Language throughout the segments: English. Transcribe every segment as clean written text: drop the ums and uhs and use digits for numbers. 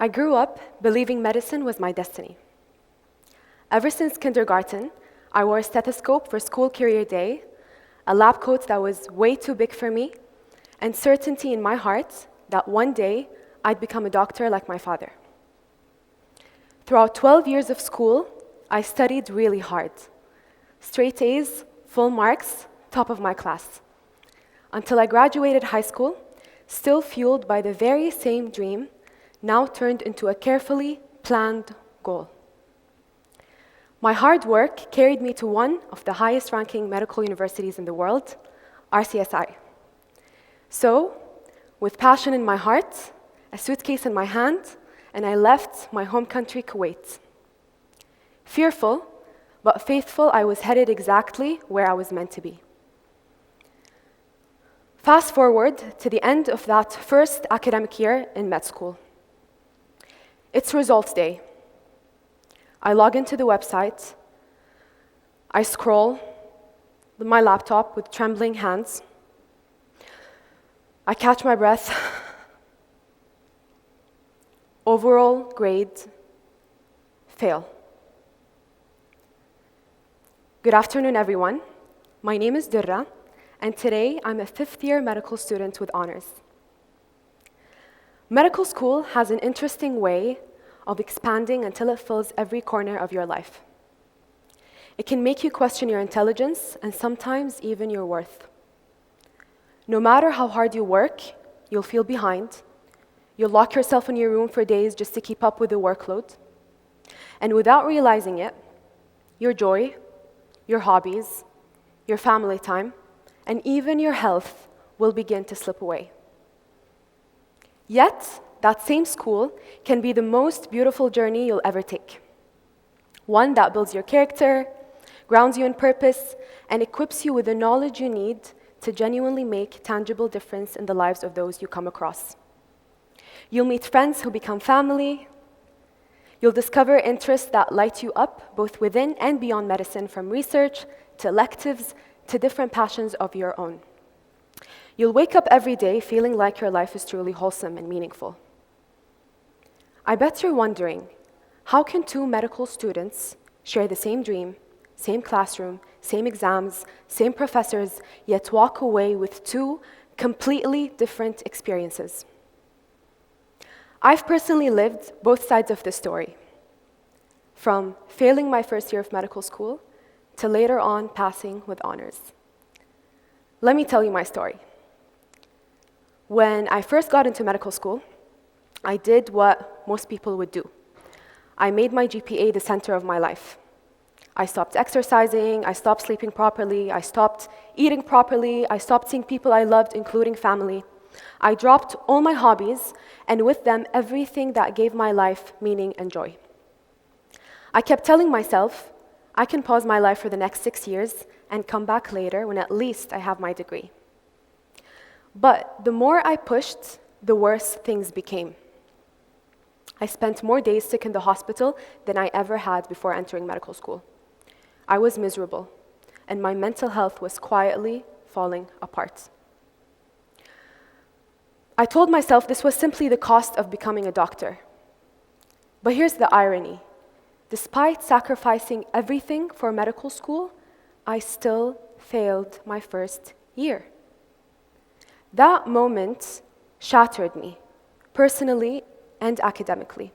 I grew up believing medicine was my destiny. Ever since kindergarten, I wore a stethoscope for school career day, a lab coat that was way too big for me, and certainty in my heart that one day I'd become a doctor like my father. Throughout 12 years of school, I studied really hard. Straight A's, full marks, top of my class. Until I graduated high school, still fueled by the very same dream, now turned into a carefully planned goal. My hard work carried me to one of the highest ranking medical universities in the world, RCSI. So, with passion in my heart, a suitcase in my hand, and I left my home country, Kuwait. Fearful, but faithful, I was headed exactly where I was meant to be. Fast forward to the end of that first academic year in med school. It's results day. I log into the website. I scroll with my laptop with trembling hands. I catch my breath. Overall grade, fail. Good afternoon, everyone. My name is Dora, and today I'm a fifth-year medical student with honors. Medical school has an interesting way of expanding until it fills every corner of your life. It can make you question your intelligence and sometimes even your worth. No matter how hard you work, you'll feel behind. You'll lock yourself in your room for days just to keep up with the workload. And without realizing it, your joy, your hobbies, your family time, and even your health will begin to slip away. Yet, that same school can be the most beautiful journey you'll ever take. One that builds your character, grounds you in purpose, and equips you with the knowledge you need to genuinely make tangible difference in the lives of those you come across. You'll meet friends who become family. You'll discover interests that light you up, both within and beyond medicine, from research to electives to different passions of your own. You'll wake up every day feeling like your life is truly wholesome and meaningful. I bet you're wondering, how can two medical students share the same dream, same classroom, same exams, same professors, yet walk away with two completely different experiences? I've personally lived both sides of the story, from failing my first year of medical school to later on passing with honors. Let me tell you my story. When I first got into medical school, I did what most people would do. I made my GPA the center of my life. I stopped exercising, I stopped sleeping properly, I stopped eating properly, I stopped seeing people I loved, including family. I dropped all my hobbies, and with them, everything that gave my life meaning and joy. I kept telling myself, I can pause my life for the next 6 years and come back later when at least I have my degree. But the more I pushed, the worse things became. I spent more days sick in the hospital than I ever had before entering medical school. I was miserable, and my mental health was quietly falling apart. I told myself this was simply the cost of becoming a doctor. But here's the irony. Despite sacrificing everything for medical school, I still failed my first year. That moment shattered me, personally and academically.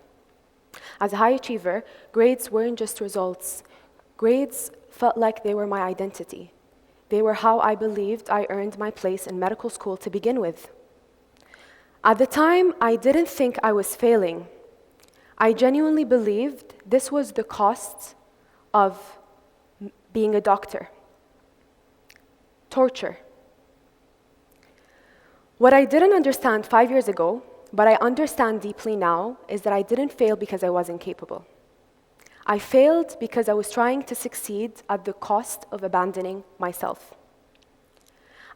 As a high achiever, grades weren't just results. Grades felt like they were my identity. They were how I believed I earned my place in medical school to begin with. At the time, I didn't think I was failing. I genuinely believed this was the cost of being a doctor. Torture. What I didn't understand 5 years ago, but I understand deeply now, is that I didn't fail because I wasn't capable. I failed because I was trying to succeed at the cost of abandoning myself.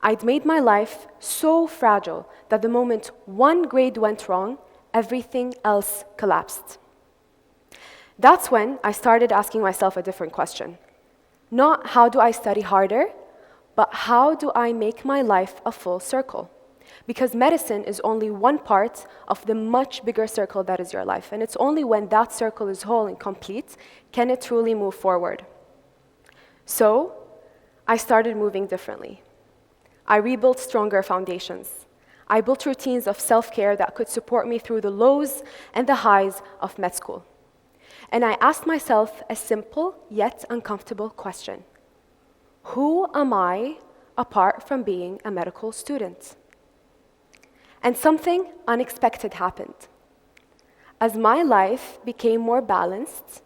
I'd made my life so fragile that the moment one grade went wrong, everything else collapsed. That's when I started asking myself a different question. Not how do I study harder, but how do I make my life a full circle? Because medicine is only one part of the much bigger circle that is your life. And it's only when that circle is whole and complete can it truly move forward. So, I started moving differently. I rebuilt stronger foundations. I built routines of self-care that could support me through the lows and the highs of med school. And I asked myself a simple yet uncomfortable question. Who am I apart from being a medical student? And something unexpected happened. As my life became more balanced,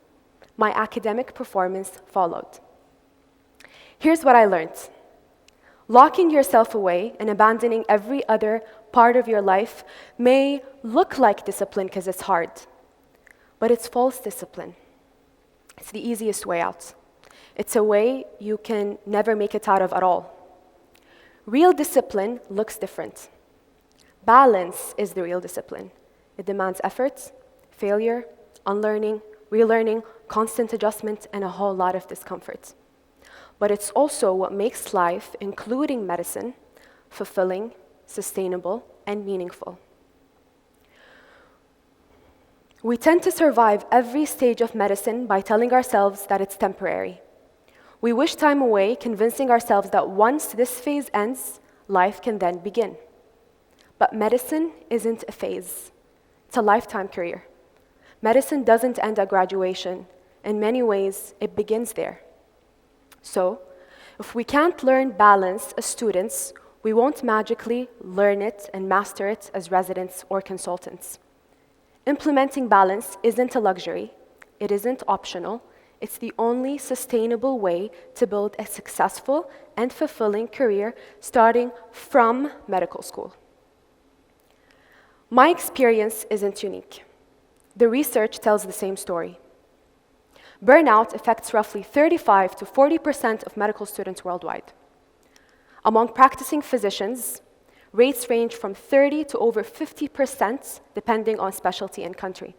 my academic performance followed. Here's what I learned. Locking yourself away and abandoning every other part of your life may look like discipline because it's hard, but it's false discipline. It's the easiest way out. It's a way you can never make it out of at all. Real discipline looks different. Balance is the real discipline. It demands effort, failure, unlearning, relearning, constant adjustment, and a whole lot of discomfort. But it's also what makes life, including medicine, fulfilling, sustainable, and meaningful. We tend to survive every stage of medicine by telling ourselves that it's temporary. We wish time away, convincing ourselves that once this phase ends, life can then begin. But medicine isn't a phase. It's a lifetime career. Medicine doesn't end at graduation. In many ways, it begins there. So, if we can't learn balance as students, we won't magically learn it and master it as residents or consultants. Implementing balance isn't a luxury. It isn't optional. It's the only sustainable way to build a successful and fulfilling career starting from medical school. My experience isn't unique. The research tells the same story. Burnout affects roughly 35 to 40% of medical students worldwide. Among practicing physicians, rates range from 30 to over 50%, depending on specialty and country.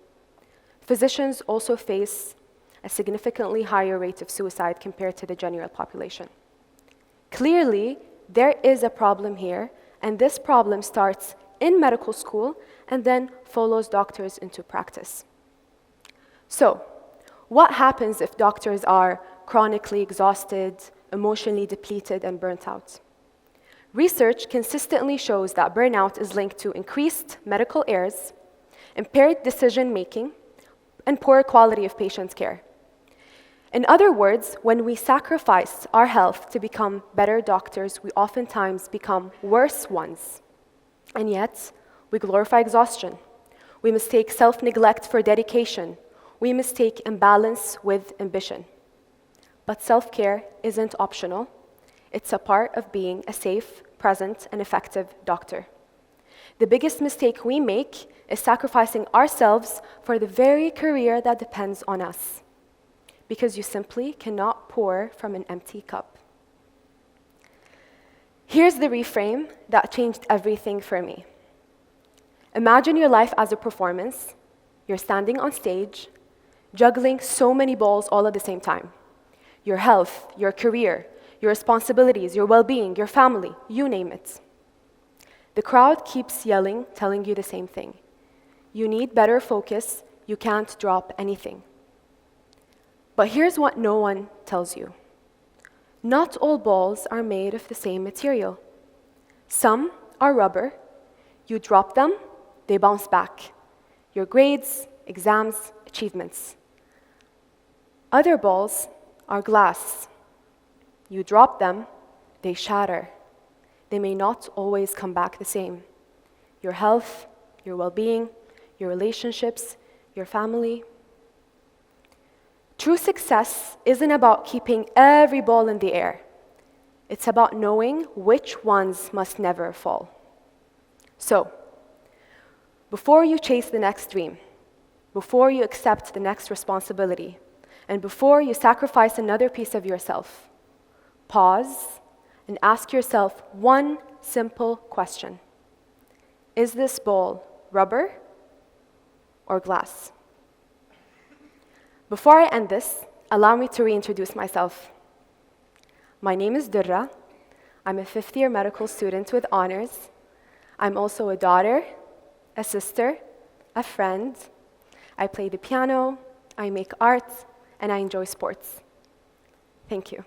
Physicians also face a significantly higher rate of suicide compared to the general population. Clearly, there is a problem here, and this problem starts in medical school and then follows doctors into practice. So, what happens if doctors are chronically exhausted, emotionally depleted, and burnt out? Research consistently shows that burnout is linked to increased medical errors, impaired decision-making, and poor quality of patient care. In other words, when we sacrifice our health to become better doctors, we oftentimes become worse ones. And yet, we glorify exhaustion. We mistake self-neglect for dedication. We mistake imbalance with ambition. But self-care isn't optional. It's a part of being a safe, present, and effective doctor. The biggest mistake we make is sacrificing ourselves for the very career that depends on us, because you simply cannot pour from an empty cup. Here's the reframe that changed everything for me. Imagine your life as a performance. You're standing on stage, juggling so many balls all at the same time. Your health, your career, your responsibilities, your well-being, your family, you name it. The crowd keeps yelling, telling you the same thing. You need better focus. You can't drop anything. But here's what no one tells you. Not all balls are made of the same material. Some are rubber. You drop them, they bounce back. Your grades, exams, achievements. Other balls are glass. You drop them, they shatter. They may not always come back the same. Your health, your well-being, your relationships, your family. True success isn't about keeping every ball in the air. It's about knowing which ones must never fall. So, before you chase the next dream, before you accept the next responsibility, and before you sacrifice another piece of yourself, pause and ask yourself one simple question. Is this ball rubber or glass? Before I end this, allow me to reintroduce myself. My name is Dora. I'm a fifth-year medical student with honors. I'm also a daughter, a sister, a friend. I play the piano, I make art, and I enjoy sports. Thank you.